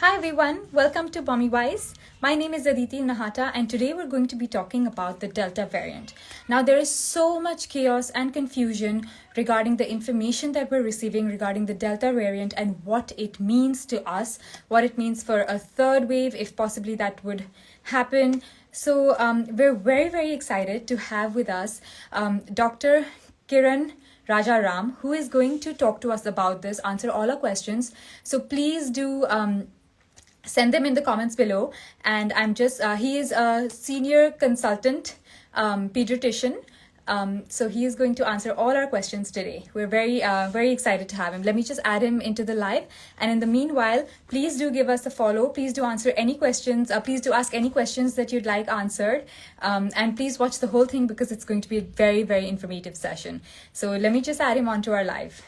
Hi everyone, welcome to Bommy Wise. My name is Aditi Nahata and today we're going to be talking about the Delta variant. Now there is so much chaos and confusion regarding the information that we're receiving regarding the Delta variant and what it means to us, what it means for a third wave, if possibly that would happen. So we're very excited to have with us Dr. Kiran Rajaram, who is going to talk to us about this, answer all our questions. So please do send them in the comments below. And he is a senior consultant pediatrician. So he is going to answer all our questions today. We're very excited to have him. Let me just add him into the live. And in the meanwhile, please do give us a follow. Please do answer any questions. Please do ask any questions that you'd like answered. And please watch the whole thing because it's going to be a very informative session. So let me just add him onto our live.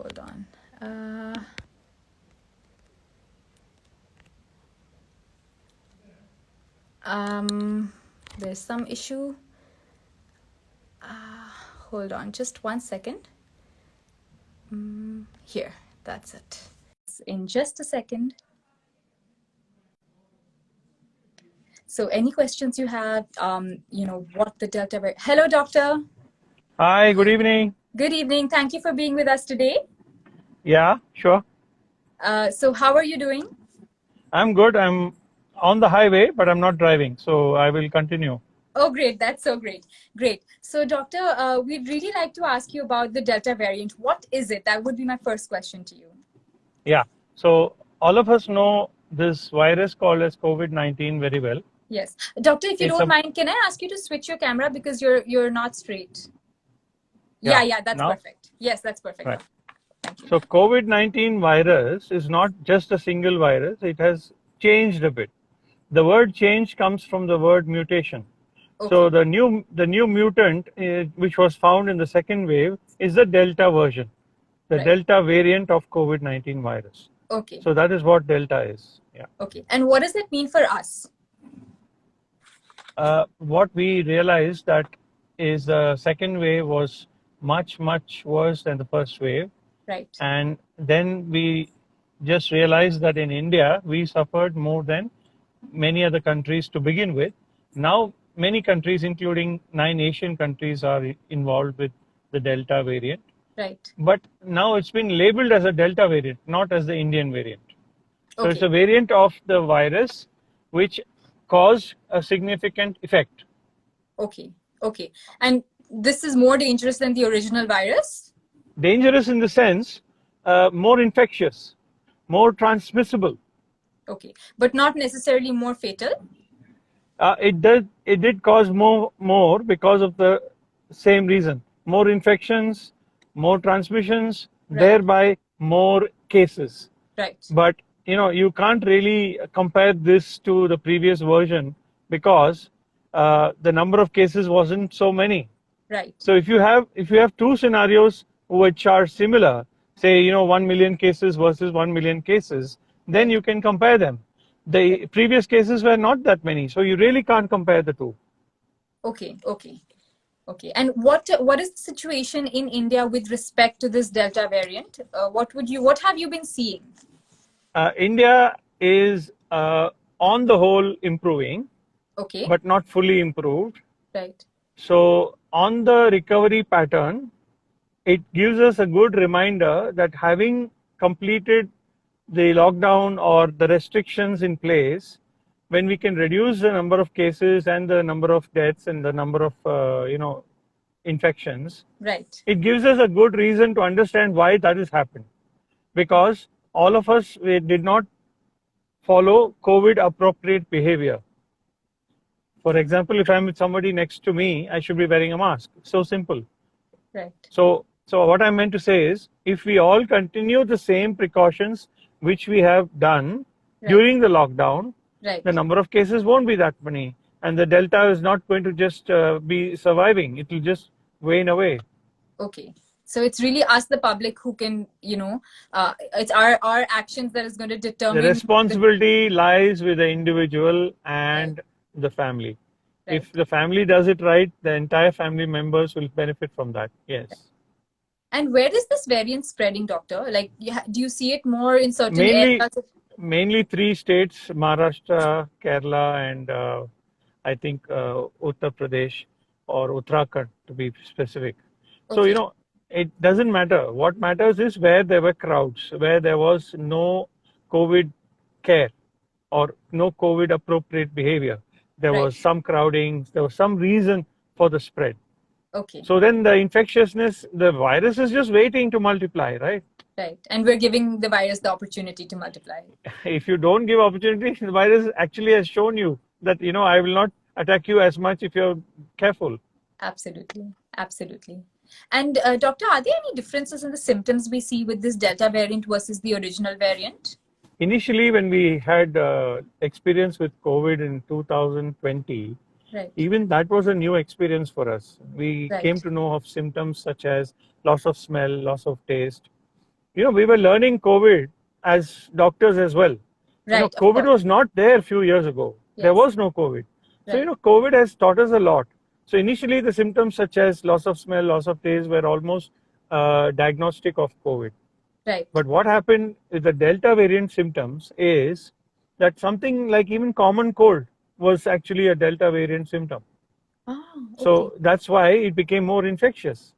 Hold on. There's some issue. Hold on, just 1 second. Here, that's it. In just a second. So any questions you have, what the Delta variant. Hello, doctor. Hi, good evening. Good evening. Thank you for being with us today. Yeah, sure. So how are you doing? I'm good. I'm on the highway, but I'm not driving, so I will continue. Oh, great. That's so great. Great. So, doctor, we'd really like to ask you about the Delta variant. What is it? That would be my first question to you. Yeah. So all of us know this virus called as COVID-19 very well. Yes. Doctor, if you don't mind, can I ask you to switch your camera because you're not straight? Yeah, that's perfect. Yes, that's perfect. Right. Thank you. So COVID-19 virus is not just a single virus. It has changed a bit. The word change comes from the word mutation. Okay. So the new mutant which was found in the second wave is the Delta version, the Delta variant of COVID-19 virus. Okay. So that is what Delta is. Yeah. Okay. And what does it mean for us? What we realized that is the second wave was much worse than the first wave. Right. And then we just realized that in India, we suffered more than many other countries to begin with. Now, many countries, including 9 Asian countries, are involved with the Delta variant. Right. But now it's been labeled as a Delta variant, not as the Indian variant. So Okay. it's a variant of the virus which caused a significant effect. Okay. And this is more dangerous than the original virus? Dangerous in the sense, more infectious, more transmissible. Okay, but not necessarily more fatal? It did cause more because of the same reason. More infections, more transmissions, thereby more cases. Right. But you can't really compare this to the previous version because the number of cases wasn't so many. Right. So if you have two scenarios which are similar, say 1 million cases versus 1 million cases, then you can compare them. The previous cases were not that many, so you really can't compare the two. Okay. And what is the situation in India with respect to this Delta variant? What have you been seeing? India is on the whole improving, okay, but not fully improved. Right. So on the recovery pattern, it gives us a good reminder that having completed the lockdown or the restrictions in place, when we can reduce the number of cases and the number of deaths and the number of infections, right, it gives us a good reason to understand why that has happened. Because all of us, we did not follow COVID appropriate behavior. For example, if I'm with somebody next to me, I should be wearing a mask. So simple. Right. So what I meant to say is, if we all continue the same precautions which we have done during the lockdown, the number of cases won't be that many. And the Delta is not going to just be surviving. It will just wane away. Okay. So it's really us, the public, who can, it's our actions that is going to determine. The responsibility lies with the individual and Right. the family. Right. If the family does it right, the entire family members will benefit from that. Yes. And where is this variant spreading, doctor? Like, do you see it more in certain Mainly, areas? mainly three states: Maharashtra, Kerala, and I think Uttar Pradesh or Uttarakhand, to be specific. So, Okay. it doesn't matter. What matters is where there were crowds, where there was no COVID care or no COVID appropriate behavior. There Right. was some crowding, there was some reason for the spread. Okay. So then the infectiousness, the virus is just waiting to multiply, right? Right. And we're giving the virus the opportunity to multiply. If you don't give opportunity, the virus actually has shown you that, I will not attack you as much if you're careful. Absolutely. Absolutely. And doctor, are there any differences in the symptoms we see with this Delta variant versus the original variant? Initially, when we had experience with COVID in 2020, Right. even that was a new experience for us. We Right. came to know of symptoms such as loss of smell, loss of taste. We were learning COVID as doctors as well. Right. COVID was not there a few years ago. Yes. There was no COVID. Right. So, COVID has taught us a lot. So initially the symptoms such as loss of smell, loss of taste were almost diagnostic of COVID. Right. But what happened with the Delta variant symptoms is that something like even common cold was actually a Delta variant symptom. Oh, okay. So that's why it became more infectious.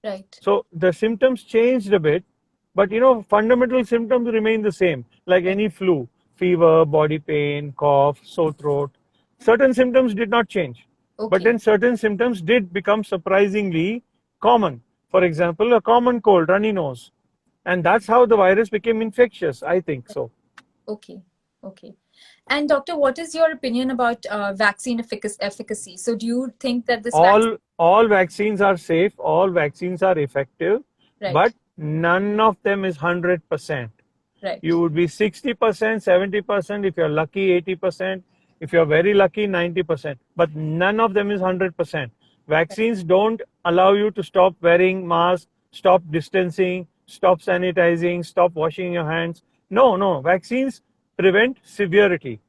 Right. So the symptoms changed a bit, but fundamental symptoms remain the same, like any flu: fever, body pain, cough, sore throat. Certain symptoms did not change. Okay. But then certain symptoms did become surprisingly common. For example, a common cold, runny nose. And that's how the virus became infectious, I think so. Okay. Okay. And doctor, what is your opinion about vaccine efficacy? So do you think that this all vaccines are safe, all vaccines are effective, Right. but none of them is 100%. Right. You would be 60%, 70%, if you're lucky 80%, if you're very lucky 90%, but none of them is 100%. Vaccines don't allow you to stop wearing masks, stop distancing, stop sanitizing, stop washing your hands. No, vaccines prevent severity.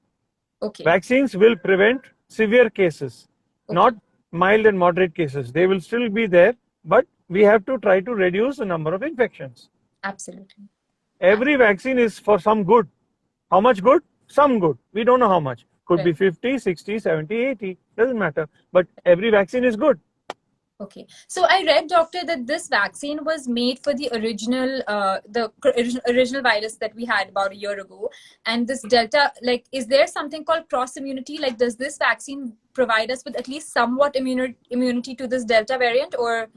Okay. Vaccines will prevent severe cases, Okay. not mild and moderate cases. They will still be there, but we have to try to reduce the number of infections. Absolutely. Every vaccine is for some good. How much good? Some good. We don't know how much. Could be 50, 60, 70, 80. Doesn't matter. But every vaccine is good. Okay. So I read, doctor, that this vaccine was made for the original virus that we had about a year ago. And this Delta, like, is there something called cross immunity? Like, does this vaccine provide us with at least somewhat immunity to this Delta variant, or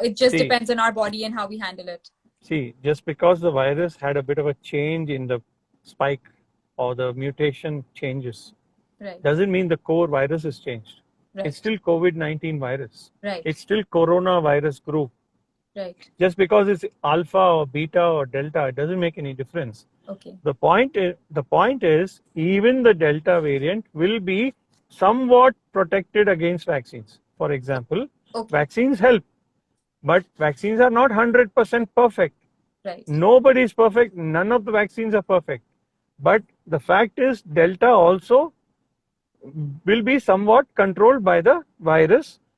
it just depends on our body and how we handle it? See, just because the virus had a bit of a change in the spike or the mutation changes, right, doesn't mean the core virus has changed. Right. It's still COVID-19 virus. Right. It's still coronavirus group. Right. Just because it's alpha or beta or delta, it doesn't make any difference. Okay. The point is even the Delta variant will be somewhat protected against vaccines. For example, vaccines help, but vaccines are not 100% perfect. Right. Nobody is perfect. None of the vaccines are perfect. But the fact is, Delta also will be somewhat controlled by the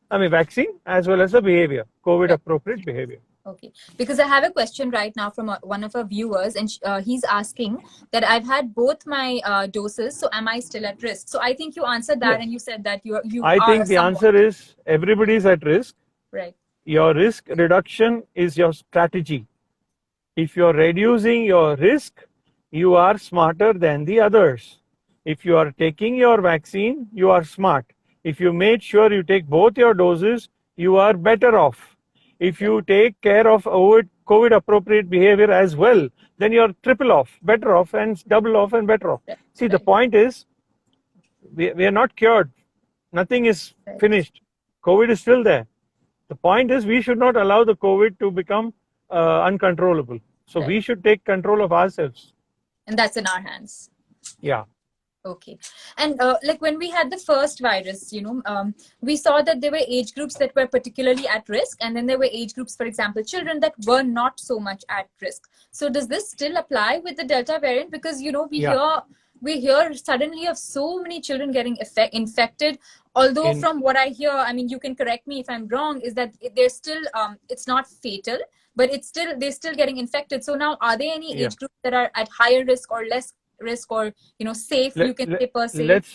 vaccine, as well as the behavior, COVID appropriate behavior. Okay, because I have a question right now from one of our viewers, and he's asking that I've had both my doses, so am I still at risk? So I think you answered that, and you said that I think the answer is everybody is at risk. Right. Your risk reduction is your strategy. If you're reducing your risk, you are smarter than the others. If you are taking your vaccine, you are smart. If you made sure you take both your doses, you are better off. If you take care of COVID appropriate behavior as well, then you're triple off, better off, and double off and better off. See, the point is, we are not cured. Nothing is finished. COVID is still there. The point is, we should not allow the COVID to become uncontrollable. So we should take control of ourselves. And that's in our hands. Yeah. Okay. And like when we had the first virus, we saw that there were age groups that were particularly at risk. And then there were age groups, for example, children that were not so much at risk. So does this still apply with the Delta variant? Because, we hear suddenly of so many children getting infected. Although from what I hear, I mean, you can correct me if I'm wrong, is that they're still, it's not fatal, but they're still getting infected. So now, are there any age groups that are at higher risk or less risk, or safe, you can say, per se? Let's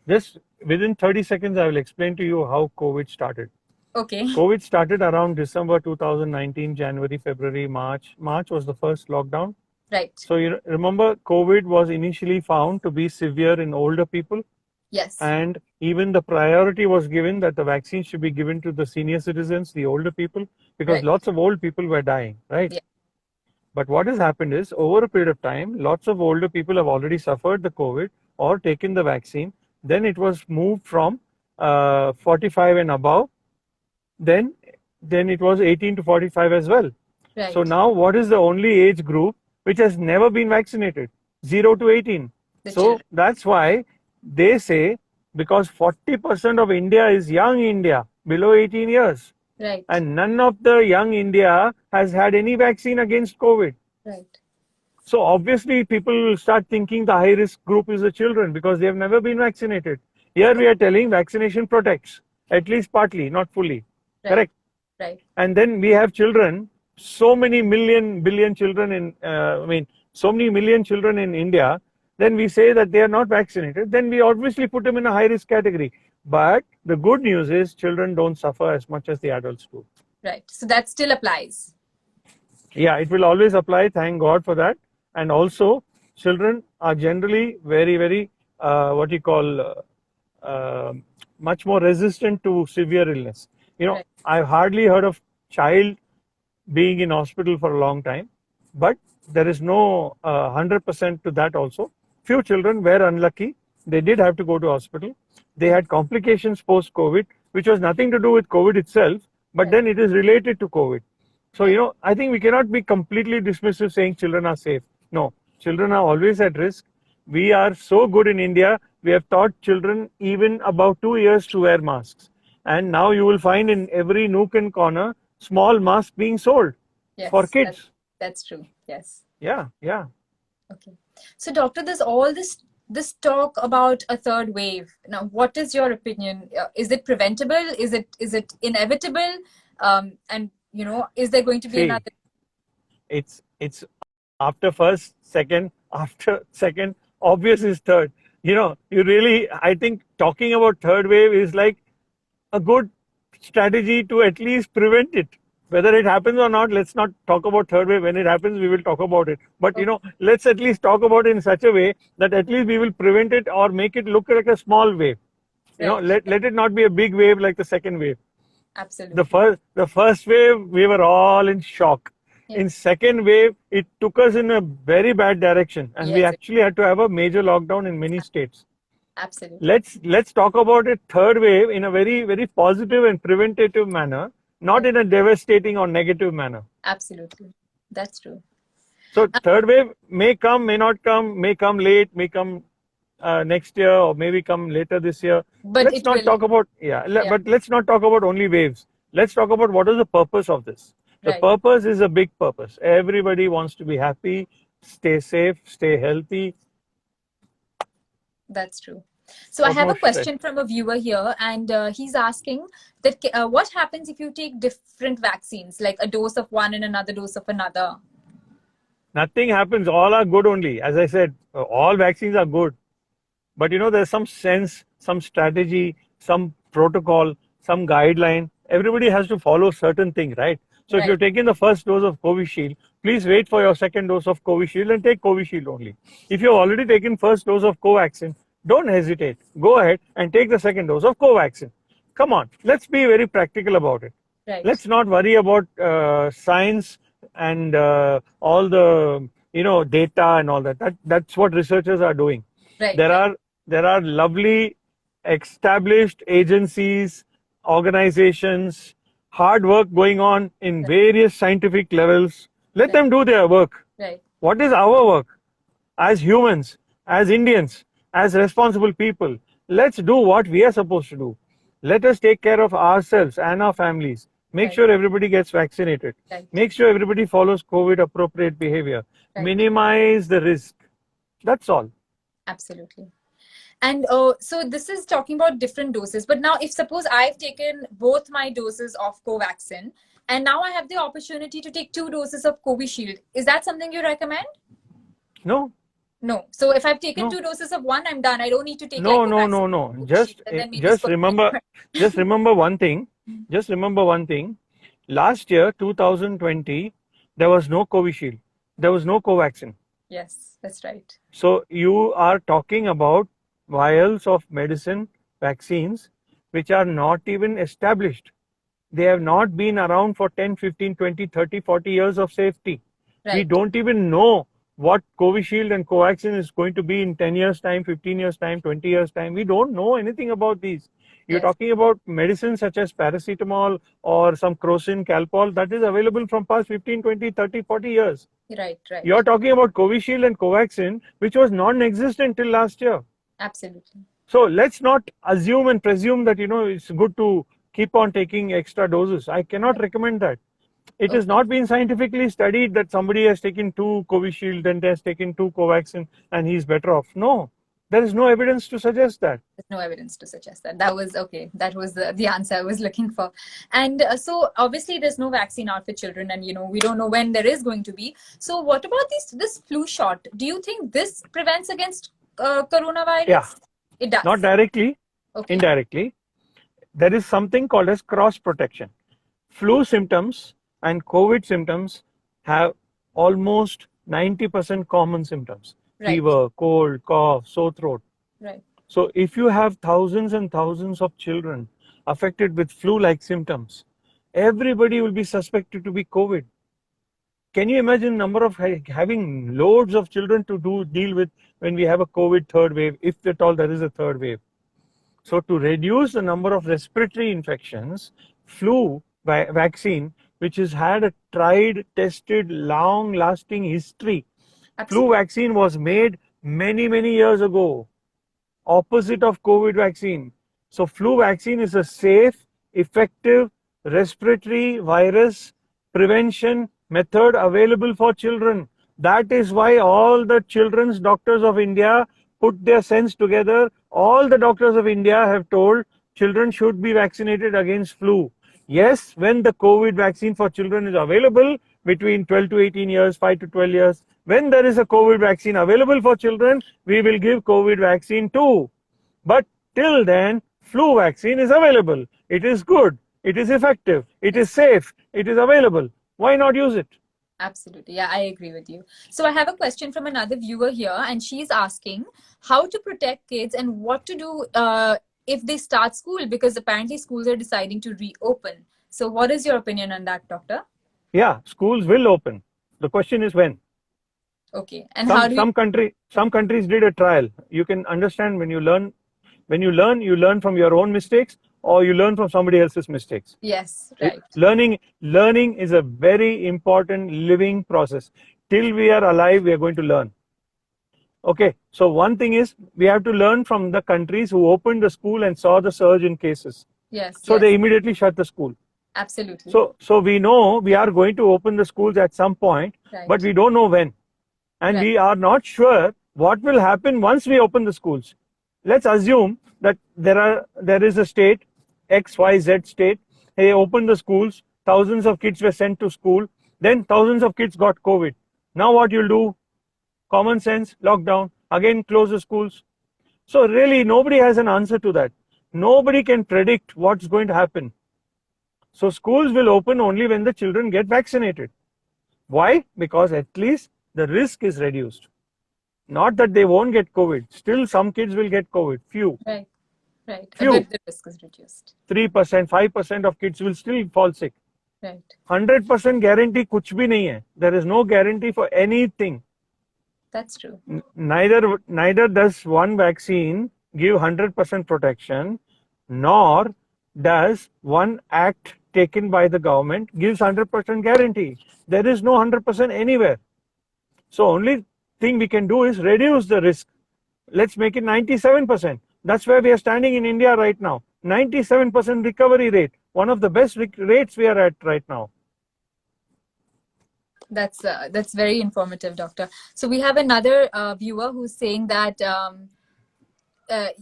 just within 30 seconds I will explain to you how COVID started. Okay. COVID started around December 2019, January, February, March. March was the first lockdown. Right. So you remember, COVID was initially found to be severe in older people. Yes. And even the priority was given that the vaccine should be given to the senior citizens, the older people, because lots of old people were dying, right? Yeah. But what has happened is, over a period of time, lots of older people have already suffered the COVID or taken the vaccine. Then it was moved from 45 and above. Then it was 18 to 45 as well. Right. So now what is the only age group which has never been vaccinated? 0 to 18. So that's why they say, because 40% of India is young India, below 18 years. Right. And none of the young India has had any vaccine against COVID. Right. So obviously people will start thinking the high risk group is the children because they have never been vaccinated. Here we are telling vaccination protects, at least partly, not fully. Right. Correct? Right. And then we have children, so many billion children in, so many million children in India. Then we say that they are not vaccinated. Then we obviously put them in a high risk category. But the good news is children don't suffer as much as the adults do. Right. So that still applies. Yeah, it will always apply. Thank God for that. And also, children are generally very, very, much more resistant to severe illness. Right. I've hardly heard of child being in hospital for a long time, but there is no 100% to that also. Few children were unlucky. They did have to go to hospital. They had complications post-COVID, which was nothing to do with COVID itself, but then it is related to COVID. So, I think we cannot be completely dismissive saying children are safe. No, children are always at risk. We are so good in India. We have taught children even about 2 years to wear masks. And now you will find in every nook and corner, small masks being sold for kids. That's true. Yes. Yeah. Okay. So, doctor, there's all this talk about a third wave. Now, what is your opinion? Is it preventable? Is it inevitable? And is there going to be another? It's after first, second, after second, obvious is third. I think talking about third wave is like a good strategy to at least prevent it. Whether it happens or not, let's not talk about third wave. When it happens, we will talk about it. But, let's at least talk about it in such a way that at least we will prevent it or make it look like a small wave. Let it not be a big wave like the second wave. Absolutely. The first wave, we were all in shock. In second wave, it took us in a very bad direction. And we actually had to have a major lockdown in many states. Absolutely. Let's talk about it third wave in a very, very positive and preventative manner. Not in a devastating or negative manner. Absolutely. That's true. So third wave may come, may not come, may come late, may come next year, or maybe come later this year. But let's not talk about but let's not talk about only waves. Let's talk about what is the purpose of this. The purpose is a big purpose. Everybody wants to be happy, stay safe, stay healthy. That's true. So I have a question from a viewer here, and he's asking that what happens if you take different vaccines, like a dose of one and another dose of another? Nothing happens. All are good only. As I said, all vaccines are good. But there's some sense, some strategy, some protocol, some guideline. Everybody has to follow certain things, right? So if you're taking the first dose of Covishield, please wait for your second dose of Covishield and take Covishield only. If you've already taken first dose of Covaxin, don't hesitate. Go ahead and take the second dose of Covaxin. Come on, let's be very practical about it. Let's not worry about science and all the data and all that. That's what researchers are doing. There are lovely established agencies, organizations, hard work going on in various scientific levels. Let them do their work. What is our work as humans, as Indians? as responsible people, let's do what we are supposed to do. Let us take care of ourselves and our families. Make Right. sure everybody gets vaccinated. Right. Make sure everybody follows COVID appropriate behavior. Right. Minimize the risk. That's all. Absolutely. And so this is talking about different doses. But now if suppose I've taken both my doses of Covaxin and now I have the opportunity to take 2 doses of Covishield, is that something you recommend? No. No. So if I've taken No. 2 doses of one, I'm done. I don't need to take No, like no, Covaxin, no, no. Covishield, and then maybe Just Sputnik. remember, just remember one thing. Just remember one thing. Last year, 2020, there was no Covishield. There was no Covaxin. Yes, that's right. So you are talking about vials of medicine, vaccines, which are not even established. They have not been around for 10, 15, 20, 30, 40 years of safety. Right. We don't even know what Covishield and Covaxin is going to be in 10 years time, 15 years time, 20 years time. We don't know anything about these. You're Yes. talking about medicines such as paracetamol or some crocin, Calpol that is available from past 15, 20, 30, 40 years. Right, right. You're talking about Covishield and Covaxin, which was non-existent till last year. Absolutely. So let's not assume and presume that, it's good to keep on taking extra doses. I cannot recommend that. It has not been scientifically studied that somebody has taken 2 Covishield and has taken 2 Covaxin and he's better off. No, there is no evidence to suggest that. There's no evidence to suggest that. That was okay. That was the answer I was looking for. And so obviously there's no vaccine out for children, and we don't know when there is going to be. So what about this flu shot? Do you think this prevents against coronavirus? Yeah. It does. Not directly, Okay. indirectly. There is something called as cross protection. Flu symptoms and COVID symptoms have almost 90% common symptoms. Right. Fever, cold, cough, sore throat. Right. So if you have thousands and thousands of children affected with flu-like symptoms, everybody will be suspected to be COVID. Can you imagine number of having loads of children to deal with when we have a COVID third wave, if at all there is a third wave? So to reduce the number of respiratory infections, flu vaccine, which has had a tried, tested, long-lasting history. Absolutely. Flu vaccine was made many, many years ago, opposite of COVID vaccine. So flu vaccine is a safe, effective respiratory virus prevention method available for children. That is why all the children's doctors of India put their sense together. All the doctors of India have told children should be vaccinated against flu. Yes, when the COVID vaccine for children is available between 12 to 18 years, 5 to 12 years, when there is a COVID vaccine available for children, we will give COVID vaccine too. But till then, flu vaccine is available. It is good. It is effective. It is safe. It is available. Why not use it? Absolutely. Yeah, I agree with you. So I have a question from another viewer here, and she's asking how to protect kids and what to do if they start school, because apparently schools are deciding to reopen. So what is your opinion on that, doctor? Yeah, schools will open. The question is when. Okay. And how do some countries did a trial. You can understand when you learn, you learn from your own mistakes or you learn from somebody else's mistakes. Yes, right. Learning is a very important living process. Till we are alive, we are going to learn. Okay, so one thing is we have to learn from the countries who opened the school and saw the surge in cases. Yes. So they immediately shut the school. Absolutely. So we know we are going to open the schools at some point, right. but we don't know when. And right. we are not sure what will happen once we open the schools. Let's assume that there is a state, XYZ state, they opened the schools, thousands of kids were sent to school, then thousands of kids got COVID. Now what you'll do? Common sense, lockdown, again close the schools. So really nobody has an answer to that. Nobody can predict what's going to happen. So schools will open only when the children get vaccinated. Why? Because at least the risk is reduced. Not that they won't get COVID. Still some kids will get COVID. Few. Right. Right. Few. But the risk is reduced. 3%, 5% of kids will still fall sick. Right. 100% guarantee kuch bhi nahi hai. There is no guarantee for anything. That's true. Neither does one vaccine give 100% protection, nor does one act taken by the government gives 100% guarantee. There is no 100% anywhere. So only thing we can do is reduce the risk. let's make it 97%. That's where we are standing in India right now. 97% recovery rate, one of the best rates we are at right now. That's very informative, doctor. So we have another viewer who's saying that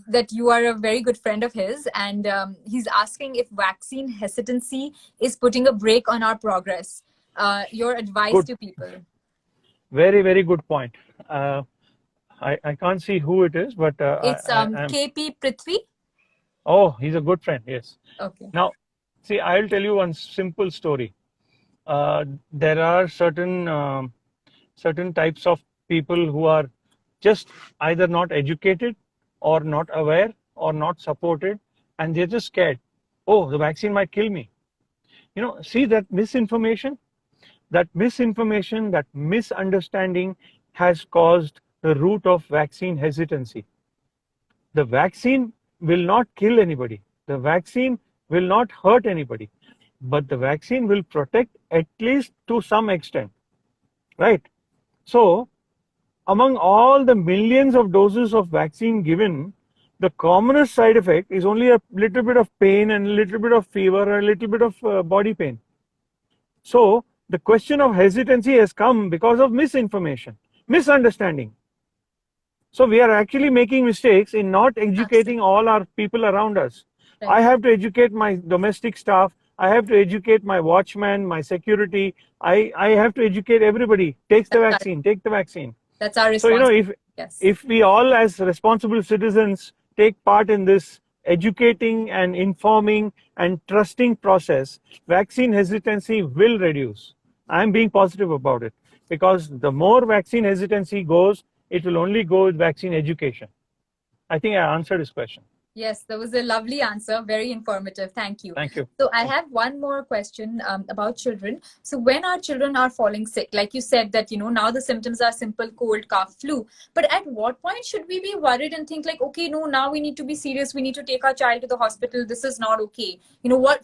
that you are a very good friend of his, and he's asking if vaccine hesitancy is putting a brake on our progress. Your advice Good. to people. Very, very good point. I can't see who it is, but It's KP Prithvi. Oh, he's a good friend. Yes. Okay. Now, see, I'll tell you one simple story. There are certain types of people who are just either not educated or not aware or not supported, and they're just scared. Oh, the vaccine might kill me. You know, see that misinformation, that misunderstanding has caused the root of vaccine hesitancy. The vaccine will not kill anybody. The vaccine will not hurt anybody, but the vaccine will protect at least to some extent, right? So, among all the millions of doses of vaccine given, the commonest side effect is only a little bit of pain and a little bit of fever or a little bit of body pain. So, the question of hesitancy has come because of misinformation, misunderstanding. So we are actually making mistakes in not educating all our people around us. Right. I have to educate my domestic staff. I have to educate my watchman, my security. I have to educate everybody. Take the vaccine. Take the vaccine. That's our responsibility. So, if we all as responsible citizens take part in this educating and informing and trusting process, vaccine hesitancy will reduce. I'm being positive about it, because the more vaccine hesitancy goes, it will only go with vaccine education. I think I answered his question. Yes, that was a lovely answer. Very informative. Thank you. Thank you. So I have one more question about children. So when our children are falling sick, like you said that, now the symptoms are simple cold, cough, flu. But at what point should we be worried and think like, okay, no, now we need to be serious. We need to take our child to the hospital. This is not okay.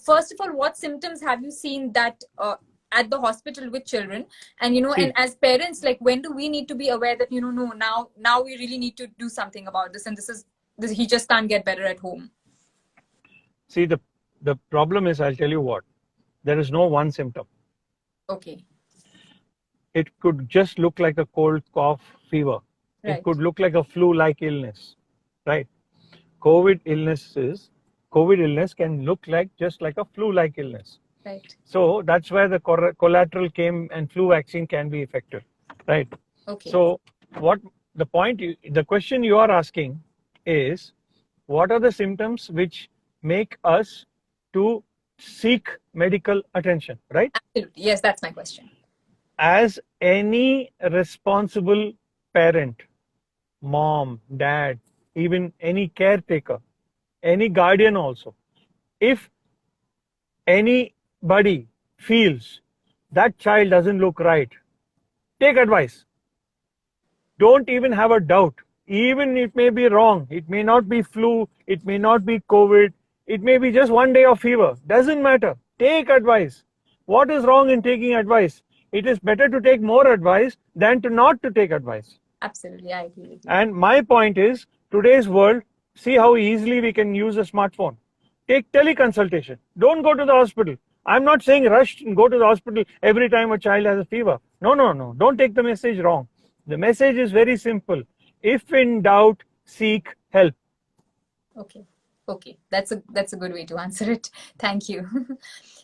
First of all, what symptoms have you seen that at the hospital with children? And and as parents, like, when do we need to be aware that no, now we really need to do something about this, and he just can't get better at home? See, the problem is, I'll tell you what, there is no one symptom. Okay. It could just look like a cold, cough, fever. Right. It could look like a flu-like illness, right? COVID illness can look just like a flu-like illness. Right. So that's where the collateral came, and flu vaccine can be effective, right? Okay. So the question you are asking is, what are the symptoms which make us to seek medical attention, right? Absolutely. Yes, that's my question. As any responsible parent, mom, dad, even any caretaker, any guardian also, if anybody feels that child doesn't look right, take advice. Don't even have a doubt. Even it may be wrong. It may not be flu. It may not be COVID. It may be just one day of fever. Doesn't matter. Take advice. What is wrong in taking advice? It is better to take more advice than to not to take advice. Absolutely, I agree with you. And my point is, today's world, see how easily we can use a smartphone. Take teleconsultation. Don't go to the hospital. I'm not saying rush and go to the hospital every time a child has a fever. No. Don't take the message wrong. The message is very simple. If in doubt, seek help. Okay. That's a good way to answer it. Thank you.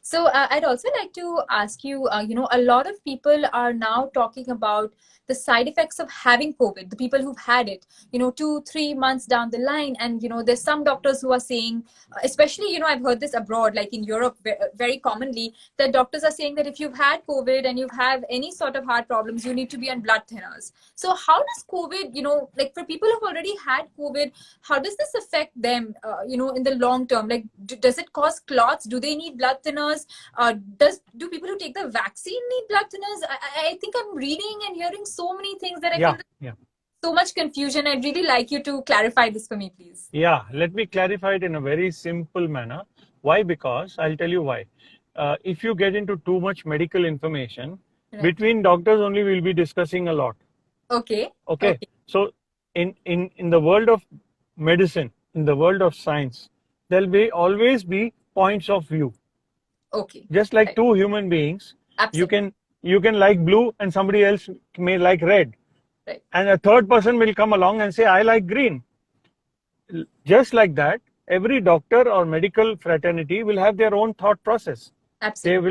So I'd also like to ask you, a lot of people are now talking about the side effects of having COVID, the people who've had it, 2-3 months down the line. And, there's some doctors who are saying, especially, I've heard this abroad, like in Europe, very commonly, that doctors are saying that if you've had COVID and you have any sort of heart problems, you need to be on blood thinners. So how does COVID, like for people who've already had COVID, how does this affect them, in the long term? Like, does it cause clots? Do they need blood thinners? Do people who take the vaccine need blood thinners? I think I'm reading and hearing so many things that I feel so much confusion. I'd really like you to clarify this for me, please. Yeah, let me clarify it in a very simple manner. Why? Because I'll tell you why. If you get into too much medical information, between doctors only we'll be discussing a lot. Okay. So in the world of medicine, in the world of science, there'll be always be points of view. Okay. Just like Right. two human beings, Absolutely. you can like blue and somebody else may like red. Right. And a third person will come along and say, I like green. Just like that, every doctor or medical fraternity will have their own thought process. Absolutely. They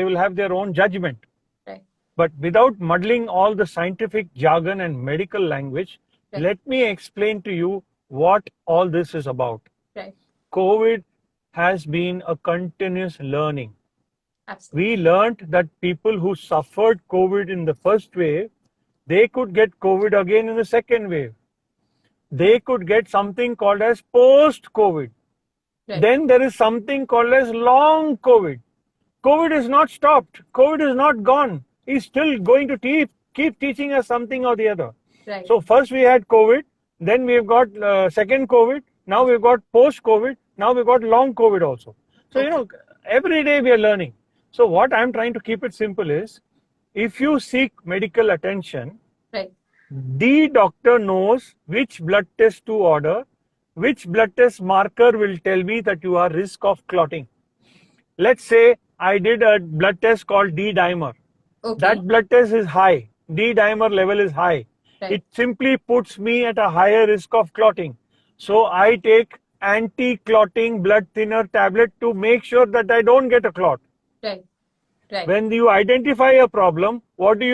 will have their own judgment. Right. But without muddling all the scientific jargon and medical language, Right. let me explain to you what all this is about. Right. COVID has been a continuous learning. Absolutely. We learned that people who suffered COVID in the first wave, they could get COVID again in the second wave. They could get something called as post-COVID. Right. Then there is something called as long COVID. COVID is not stopped. COVID is not gone. He's still going to keep teaching us something or the other. Right. So first we had COVID, then we've got second COVID, now we've got post-COVID, now we've got long COVID also. So, Okay. every day we are learning. So what I'm trying to keep it simple is, if you seek medical attention, Right. the doctor knows which blood test to order, which blood test marker will tell me that you are risk of clotting. Let's say I did a blood test called D-dimer. Okay. That blood test is high. D-dimer level is high. Right. It simply puts me at a higher risk of clotting. So I take anti-clotting blood thinner tablet to make sure that I don't get a clot. Right. Right. When you identify a problem, what do?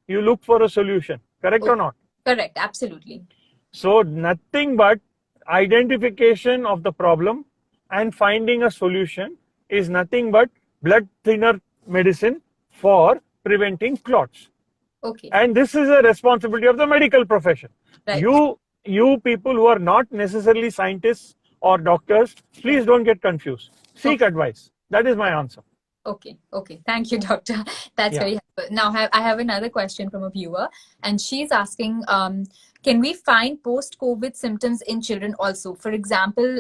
You look for a solution. Correct or not? Correct. Absolutely. So nothing but identification of the problem and finding a solution is nothing but blood thinner medicine for preventing clots. Okay. And this is a responsibility of the medical profession. Right. You people who are not necessarily scientists or doctors, please don't get confused. Seek advice. That is my answer. Okay. Okay. Thank you, doctor. That's Yeah. very helpful. Now, I have another question from a viewer, and she's asking, can we find post-COVID symptoms in children also? For example,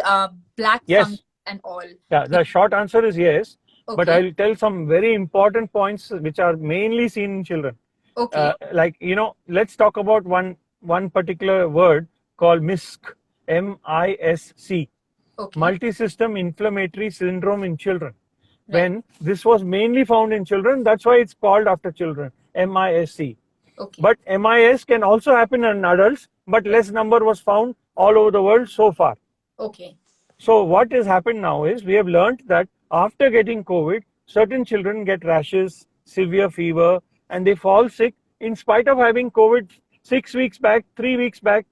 black Yes. fungus and all. Yeah, the short answer is yes. But Okay. I'll tell some very important points which are mainly seen in children. Okay. Let's talk about one particular word called MISC, M-I-S-C, Okay. multi-system inflammatory syndrome in children. Right. When this was mainly found in children, that's why it's called after children, MISC. Okay. But MIS can also happen in adults, but less number was found all over the world so far. Okay. So what has happened now is, we have learned that after getting COVID, certain children get rashes, severe fever, and they fall sick in spite of having COVID 6 weeks back, 3 weeks back,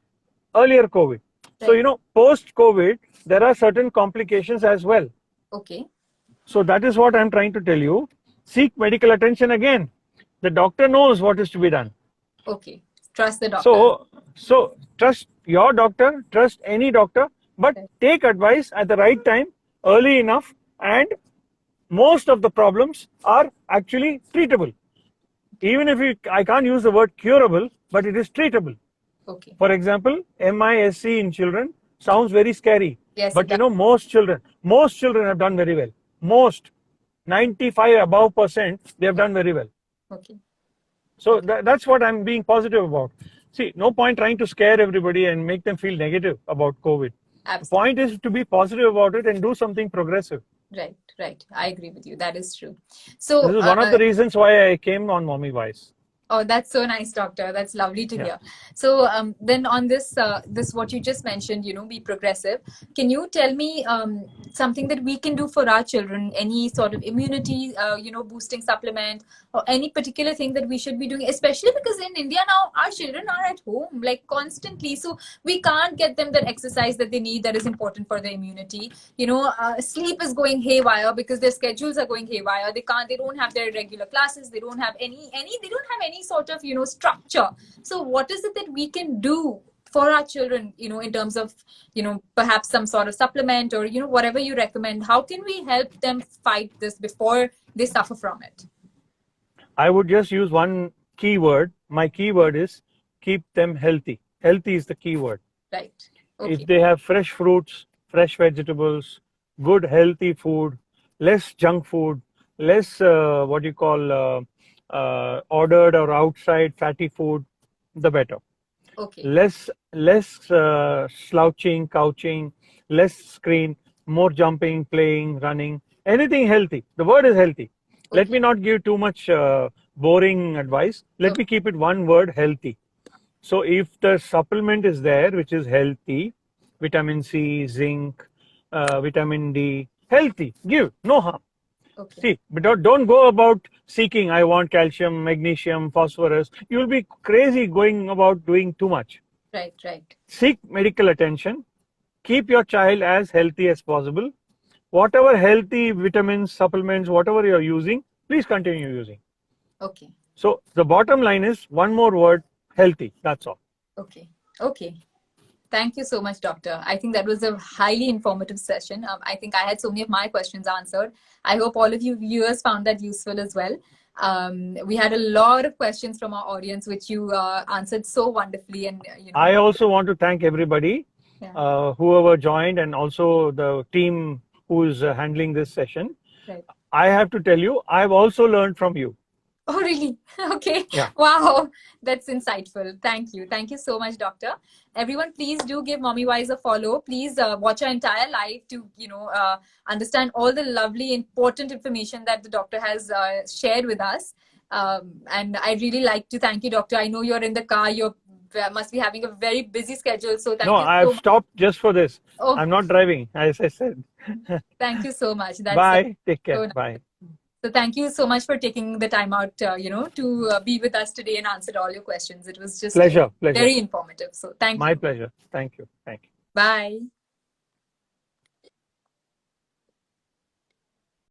earlier COVID. Right. So, post-COVID, there are certain complications as well. Okay. So that is what I'm trying to tell you. Seek medical attention again. The doctor knows what is to be done. Okay. Trust the doctor. So trust your doctor, trust any doctor, but Right. take advice at the right time, early enough, and most of the problems are actually treatable. Even if I can't use the word curable, but it is treatable. Okay. For example, MISC in children sounds very scary. Yes. But it does. most children have done very well. Most, 95 above %, they have done very well. Okay. So that's what I'm being positive about. See, no point trying to scare everybody and make them feel negative about COVID. The Absolutely. point is to be positive about it and do something progressive. Right. Right. I agree with you. That is true. So, This is one of the reasons why I came on Mommy Wise. oh, that's so nice, doctor. That's lovely to Yeah. hear. So then on this, what you just mentioned, be progressive. Can you tell me something that we can do for our children? Any sort of immunity, boosting supplement, or any particular thing that we should be doing? Especially because in India now, our children are at home like constantly, so we can't get them that exercise that they need that is important for their immunity. Sleep is going haywire because their schedules are going haywire. They don't have their regular classes. They don't have any sort of structure. So what is it that we can do for our children, in terms of perhaps some sort of supplement or whatever you recommend? How can we help them fight this before they suffer from it? I would just use one key word. My key word is keep them healthy. Healthy is the key word. Right. Okay. If they have fresh fruits, fresh vegetables, good healthy food, less junk food, less ordered or outside fatty food, the better. Okay. Less slouching, couching, less screen, more jumping, playing, running, anything healthy. The word is healthy. Let me not give too much boring advice. Let me keep it one word: healthy. So if the supplement is there, which is healthy, vitamin C, zinc, vitamin D, healthy, give, no harm. Okay. See, but don't go about seeking, I want calcium, magnesium, phosphorus. You'll be crazy going about doing too much. Right, right. Seek medical attention. Keep your child as healthy as possible. Whatever healthy vitamins, supplements, whatever you're using, please continue using. Okay. So the bottom line is one more word: healthy. That's all. Okay. Okay. Thank you so much, Doctor. I think that was a highly informative session. I think I had so many of my questions answered. I hope all of you viewers found that useful as well. We had a lot of questions from our audience, which you answered so wonderfully. And I also want to thank everybody, whoever joined, and also the team who's handling this session. Right. I have to tell you, I've also learned from you. Oh, really? Okay. Yeah. Wow. That's insightful. Thank you. Thank you so much, Doctor. Everyone, please do give Mommy Wise a follow. Please watch our entire live to, understand all the lovely, important information that the doctor has shared with us. And I really like to thank you, Doctor. I know you're in the car. You must be having a very busy schedule. So thank you. I've stopped just for this. Oh. I'm not driving, as I said. Thank you so much. Bye. Take care. Bye. So thank you so much for taking the time out, to be with us today and answer all your questions. It was just pleasure. Very informative. So thank you. My pleasure. Thank you. Thank you. Bye.